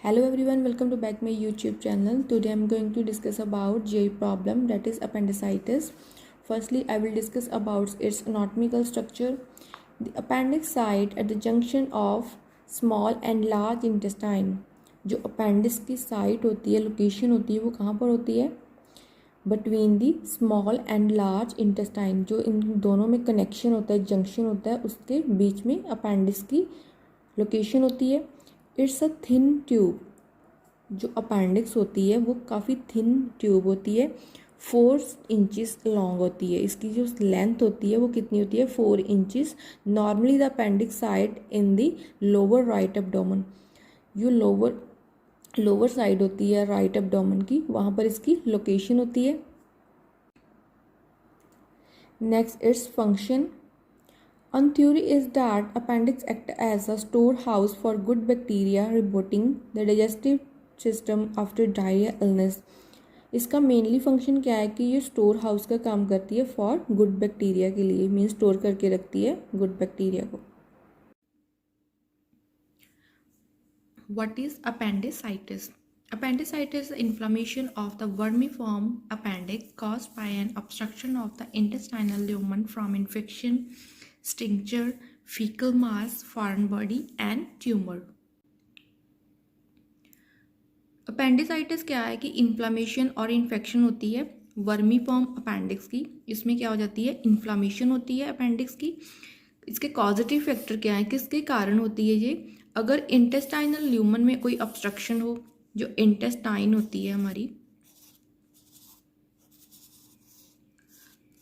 Hello everyone, welcome to back my YouTube channel. Today I'm going to discuss about GI problem, that is appendicitis. Firstly, I will discuss about its anatomical structure. The appendix site at the junction of small and large intestine. जो appendix की site होती है, location होती है, वो कहाँ पर होती है? Between the small and large intestine. जो इन दोनों में connection होता है, junction होता है, उसके बीच में appendix की location होती है. It's a thin tube. जो अपेंडिक्स होती है वो काफ़ी थिन ट्यूब होती है, 4 इंचज़ लॉन्ग होती है. इसकी जो लेंथ होती है वो कितनी होती है? 4 inches. Normally the appendix side in the lower right abdomen. जो लोअर साइड होती है राइट एब्डोमेन की, वहाँ पर इसकी लोकेशन होती है. Next its function. One theory is that appendix act as a storehouse for good bacteria rebooting the digestive system after diarrhea illness. इसका मेनली फंक्शन क्या है कि ये स्टोर हाउस का काम करती है फॉर गुड बैक्टीरिया के लिए, मीन स्टोर करके रखती है गुड बैक्टीरिया को. What is appendicitis? Appendicitis is the inflammation of the vermiform appendix caused by an obstruction of the intestinal lumen from infection, stricture, fecal mass, foreign body and tumor. Appendicitis क्या है कि inflammation और infection होती है vermiform appendix की. इसमें क्या हो जाती है? इन्फ्लामेशन होती है अपेंडिक्स की. इसके कॉजेटिव फैक्टर क्या है, किसके कारण होती है ये? अगर इंटेस्टाइनल ल्यूमन में कोई ऑब्स्ट्रक्शन हो, जो इंटेस्टाइन होती है हमारी,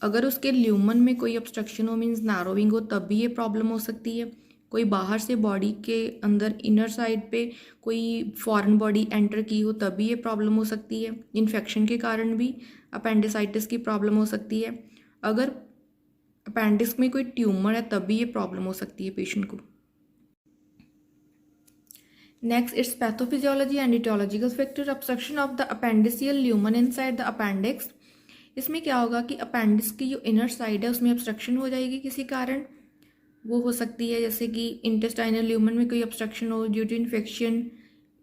अगर उसके ल्यूमन में कोई ऑब्स्ट्रक्शन हो, मीन्स नैरोइंग हो, तब भी ये प्रॉब्लम हो सकती है. कोई बाहर से बॉडी के अंदर इनर साइड पे कोई फॉरेन बॉडी एंटर की हो, तब भी ये प्रॉब्लम हो सकती है. इन्फेक्शन के कारण भी अपेंडिसाइटिस की प्रॉब्लम हो सकती है. अगर अपेंडिक्स में कोई ट्यूमर है तब भी ये प्रॉब्लम हो सकती है पेशेंट को. Next its pathophysiology and etiological factor. Obstruction of the appendiceal lumen inside the appendix. इसमें क्या होगा कि अपेंडिक्स की जो इनर साइड है उसमें ऑब्स्ट्रक्शन हो जाएगी किसी कारण. वो हो सकती है जैसे कि इंटेस्टाइनल ल्यूमन में कोई ऑब्स्ट्रक्शन हो due to infection,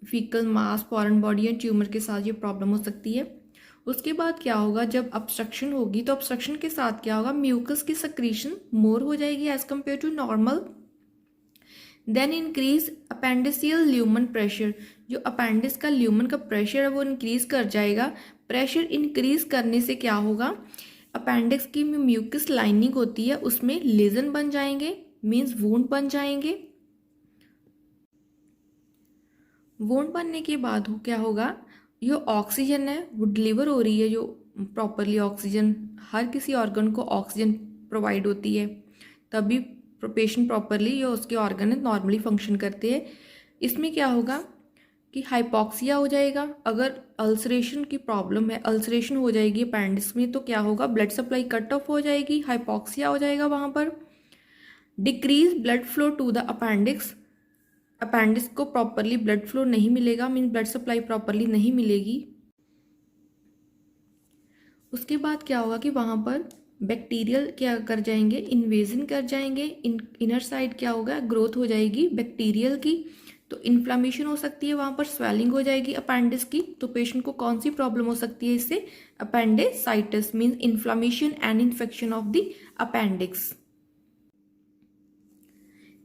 faecal mass, foreign body या ट्यूमर के साथ ये प्रॉब्लम हो सकती है. उसके बाद क्या होगा, जब ऑब्स्ट्रक्शन होगी तो ऑब्स्ट्रक्शन के साथ क्या होगा, म्यूकस की सक्रीशन मोर हो जाएगी as compared to normal. Then increase appendiceal lumen pressure. जो अपेंडिक्स का ल्यूमन का प्रेशर है वो इंक्रीज कर जाएगा. प्रेशर इंक्रीज करने से क्या होगा, अपेंडिक्स की म्यूकस लाइनिंग होती है उसमें लेजन बन जाएंगे, मीन्स वूंड बन जाएंगे. वूंड बनने के बाद क्या होगा, जो ऑक्सीजन है वो डिलीवर हो रही है, जो प्रॉपरली ऑक्सीजन, हर किसी ऑर्गन को ऑक्सीजन प्रोवाइड होती है, तभी पेशेंट प्रॉपरली जो उसके ऑर्गन है नॉर्मली फंक्शन करते हैं. इसमें क्या होगा कि हाइपॉक्सिया हो जाएगा. अगर अल्सरेशन की प्रॉब्लम है, अल्सरेशन हो जाएगी अपेंडिक्स में, तो क्या होगा, ब्लड सप्लाई कट ऑफ हो जाएगी, हाइपॉक्सिया हो जाएगा वहाँ पर. Decrease blood flow to the appendix. Appendix को प्रॉपरली ब्लड फ्लो नहीं मिलेगा, मीन ब्लड सप्लाई प्रॉपरली नहीं मिलेगी. उसके बाद क्या होगा कि वहाँ पर बैक्टीरियल क्या कर जाएंगे, इन्वेजन कर जाएंगे. इनर साइड क्या होगा, ग्रोथ हो जाएगी बैक्टीरियल की, तो इन्फ्लामेशन हो सकती है वहाँ पर, स्वेलिंग हो जाएगी अपेंडिक्स की. तो पेशेंट को कौन सी प्रॉब्लम हो सकती है इससे? Appendicitis, means inflammation and infection of the appendix.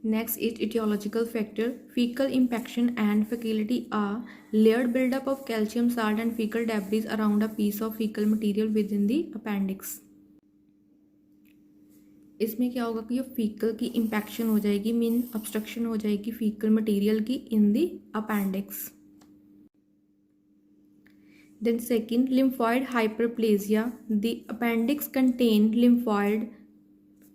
Next is etiological factor. Fecal impaction and fecality are layered buildup of calcium salt and fecal debris around a piece of fecal material within the appendix. इसमें क्या होगा कि ये faecal की impaction हो जाएगी, mean obstruction हो जाएगी फीकल मटेरियल की in the appendix. Then second, lymphoid hyperplasia. The appendix contain lymphoid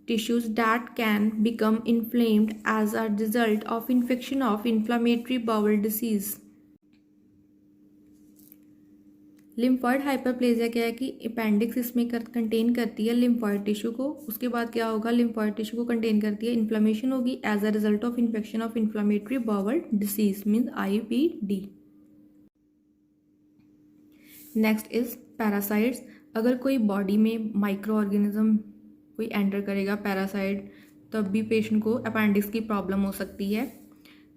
tissues that can become inflamed as a result of infection of inflammatory bowel disease. Lymphoid hyperplasia क्या है कि appendix इसमें contain करती है lymphoid tissue को. उसके बाद क्या होगा, लिम्फॉइड टिश्यू को कंटेन करती है, इन्फ्लामेशन होगी as a result of infection of inflammatory bowel disease, means IBD. Next is parasites. अगर कोई बॉडी में माइक्रो ऑर्गेनिज्म कोई एंटर करेगा पैरासाइट, तब भी पेशेंट को अपेंडिक्स की प्रॉब्लम हो सकती है.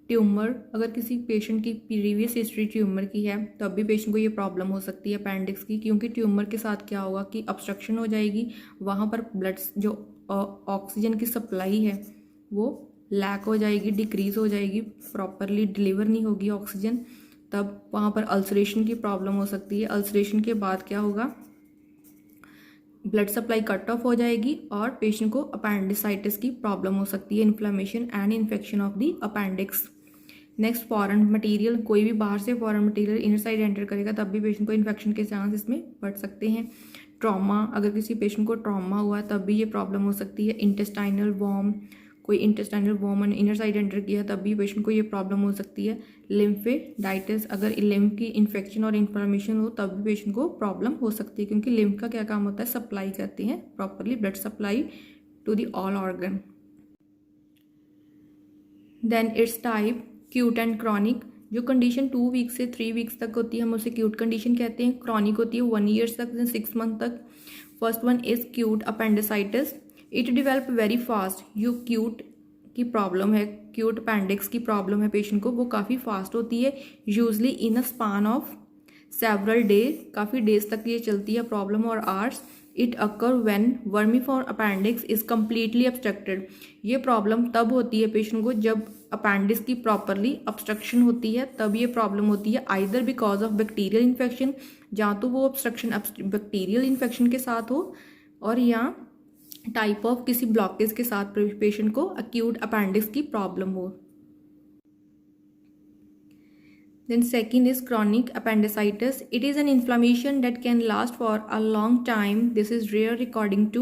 ट्यूमर, अगर किसी पेशेंट की प्रीवियस हिस्ट्री ट्यूमर की है तब भी पेशेंट को ये प्रॉब्लम हो सकती है अपेंडिक्स की, क्योंकि ट्यूमर के साथ क्या होगा कि ऑब्स्ट्रक्शन हो जाएगी, वहाँ पर ब्लड जो ऑक्सीजन की सप्लाई है वो लैक हो जाएगी, डिक्रीज हो जाएगी, प्रॉपरली डिलीवर नहीं होगी ऑक्सीजन, तब वहाँ पर अल्सरेशन की प्रॉब्लम हो सकती है। अल्सरेशन के बाद क्या होगा, ब्लड सप्लाई कट ऑफ हो जाएगी और पेशेंट को अपेंडिसाइटिस की प्रॉब्लम हो सकती है, inflammation and infection of the appendix. Next, foreign material, कोई भी बाहर से foreign material inner side enter करेगा तब भी पेशेंट को इन्फेक्शन के चांस इसमें बढ़ सकते हैं। ट्रॉमा, अगर किसी पेशेंट को ट्रॉमा हुआ है तब भी ये प्रॉब्लम हो सकती है। इंटेस्टाइनल वॉर्म, कोई intestinal worm inner side enter किया तब भी पेशेंट को ये प्रॉब्लम हो सकती है। लिम्फेडाइटिस, अगर लिम्फ की इन्फेक्शन और इन्फ्लेमेशन हो तब भी पेशेंट को प्रॉब्लम हो सकती है, क्योंकि लिम्फ का क्या काम होता है, सप्लाई करते हैं properly blood supply to the all organ. Then it's type, acute and chronic. जो कंडीशन 2 वीक से 3 वीक्स तक होती है हम उसे क्यूट कंडीशन कहते हैं। क्रॉनिक होती है 1 ईयर तक, 6 मंथ तक। First one is cute appendicitis, it develop very fast. जो क्यूट की प्रॉब्लम है, क्यूट अपेंडिक्स की प्रॉब्लम है पेशेंट को, वो काफ़ी फास्ट होती है, usually in a span of several day, काफ़ी डेज तक ये चलती है प्रॉब्लम और hours. It occur when vermiform appendix is completely obstructed. ये प्रॉब्लम तब होती है पेशेंट को जब अपेंडिक्स की प्रॉपरली ऑब्स्ट्रक्शन होती है, तब ये प्रॉब्लम होती है, either because of bacterial infection, जहाँ तो वो ऑब्स्ट्रक्शन बैक्टीरियल इन्फेक्शन के साथ हो, और या टाइप ऑफ किसी ब्लॉकेज के साथ पेशेंट को अक्यूट अपेंडिक्स की प्रॉब्लम हो। Then second is chronic appendicitis. It is an inflammation that can last for a long time. This is rare according to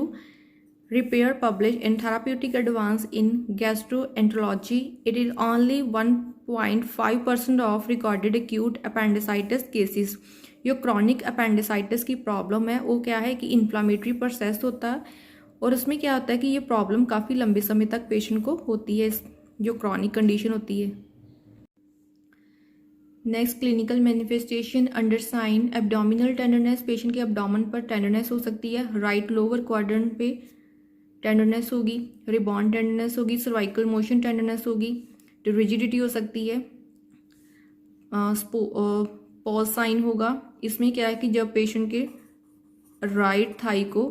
repair published in Therapeutic Advance in Gastroenterology. It is only 1.5% of recorded acute appendicitis cases. जो chronic appendicitis की problem है वो क्या है कि inflammatory process होता है, और उसमें क्या होता है कि ये प्रॉब्लम काफ़ी लंबे समय तक पेशेंट को होती है, जो क्रॉनिक कंडीशन होती है। Next, clinical manifestation under sign, abdominal tenderness, patient के एब्डोमेन पर टेंडरनेस हो सकती है, राइट लोअर क्वाड्रेंट पे टेंडरनेस होगी, रिबॉन्ड टेंडरनेस होगी, सर्वाइकल मोशन टेंडरनेस होगी, रिजिडिटी हो सकती है, पॉज साइन होगा। इसमें क्या है कि जब पेशेंट के राइट थाई को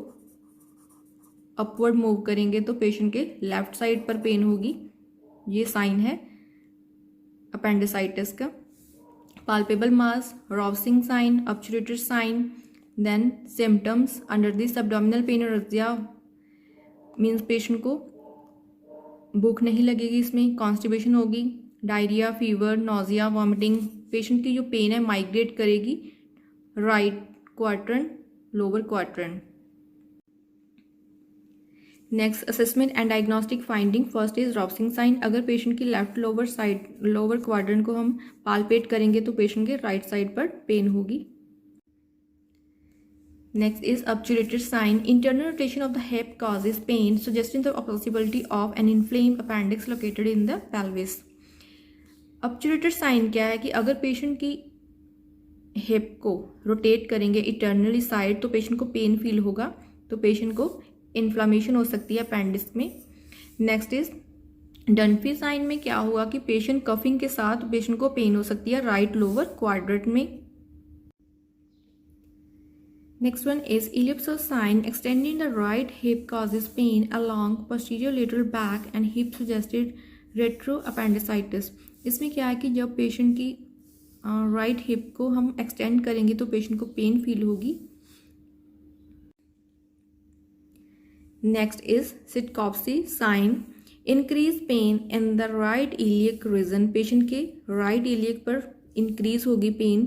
अपवर्ड मूव करेंगे तो पेशेंट के लेफ्ट साइड पर पेन होगी, ये साइन है अपेंडिसाइटिस का। palpable mass, Rovsing sign, obturator sign. Then symptoms under this abdominal pain और रजिया मीन्स पेशेंट को भूख नहीं लगेगी, इसमें कॉन्स्टिपेशन होगी, diarrhoea, fever, nausea, vomiting. Patient की जो पेन है माइग्रेट करेगी right quadrant, lower quadrant. Next, assessment and diagnostic finding. First is Rovsing sign, अगर पेशेंट की left lower side, lower quadrant को हम पालपेट करेंगे तो पेशेंट के राइट साइड पर पेन होगी। Next is obturator sign, internal rotation of the hip causes pain suggesting the possibility of an inflamed appendix located in the pelvis. ऑब्चुरेटर sign क्या है कि अगर पेशेंट की हिप को रोटेट करेंगे इंटरनली साइड तो पेशेंट को पेन फील होगा, तो पेशेंट को इन्फ्लामेशन हो सकती है अपेंडिक्स में। नेक्स्ट इज डनफी साइन में क्या हुआ कि पेशेंट कफिंग के साथ पेशेंट को पेन हो सकती है राइट लोअर क्वाड्रेंट में। Next one is iliopsoas sign, extending the right hip causes pain along posterior lateral back and hip suggested retro appendicitis. इसमें क्या है कि जब पेशेंट की राइट हिप को हम एक्सटेंड करेंगे तो पेशेंट को पेन फील होगी। Next is Sitkovsky sign, increase pain in the right iliac region, patient के राइट इलियक पर इंक्रीज होगी पेन।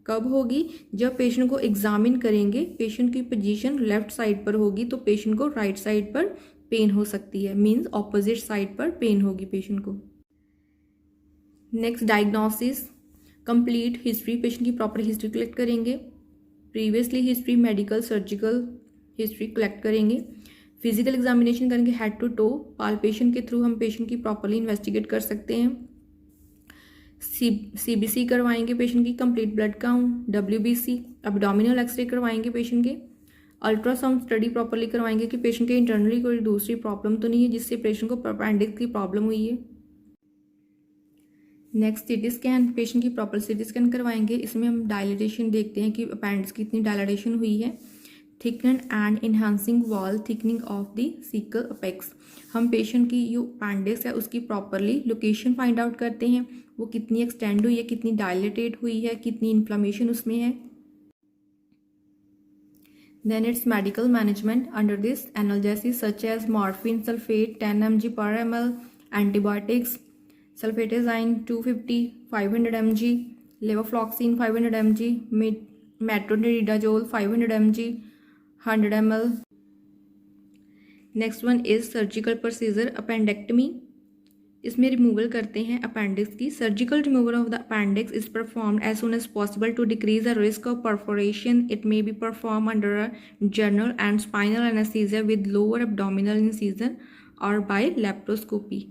कब होगी? जब पेशेंट को एग्जामिन करेंगे, पेशेंट की पोजीशन लेफ्ट साइड पर होगी तो पेशेंट को राइट साइड पर पेन हो सकती है, मीन्स ऑपोजिट साइड पर पेन होगी पेशेंट को। Next, diagnosis, complete history, patient की प्रॉपर हिस्ट्री कलेक्ट करेंगे, previously history, medical, surgical history collect करेंगे, फिजिकल एग्जामिनेशन करेंगे हेड टू टो, पाल्पेशन के थ्रू हम पेशेंट की प्रॉपरली इन्वेस्टिगेट कर सकते हैं, सीबीसी करवाएंगे पेशेंट की, complete blood count, WBC, abdominal X ray करवाएंगे पेशेंट के, अल्ट्रासाउंड स्टडी प्रॉपरली करवाएंगे कि पेशेंट के इंटरनली कोई दूसरी प्रॉब्लम तो नहीं है जिससे पेशेंट को अपेंडिक्स की प्रॉब्लम हुई है। नेक्स्ट सीटी स्कैन, पेशेंट की प्रॉपर सीटी स्कैन करवाएंगे। इसमें हम डायलिटेशन देखते हैं कि अपेंडिक्स की कितनी डायलिटेशन हुई है। Thicken and enhancing wall thickening of the sickle apex, हम पेशेंट की जो अपेंडिक्स है उसकी प्रॉपरली लोकेशन फाइंड आउट करते हैं, वो कितनी एक्सटेंड हुई है, कितनी डायलेटेड हुई है, कितनी इन्फ्लामेशन उसमें है। Then it's medical management. Under this, analgesics such as morphine sulfate 10 mg per ml, antibiotics, sulfatazine 250 500 mg, levofloxacin 500 mg, metronidazole 500 mg, 100 ml. Next one is surgical procedure, appendectomy. इसमें removal करते हैं appendix की। Surgical removal of the appendix is performed as soon as possible to decrease the risk of perforation. It may be perform under a general and spinal anaesthesia with lower abdominal incision or by laparoscopy.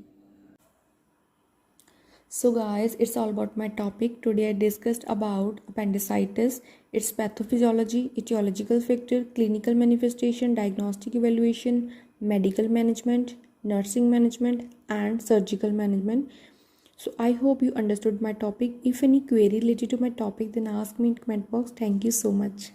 So guys, it's all about my topic. Today I discussed about appendicitis, its pathophysiology, etiological factor, clinical manifestation, diagnostic evaluation, medical management, nursing management and surgical management. So I hope you understood my topic. If any query related to my topic, then ask me in comment box. Thank you so much.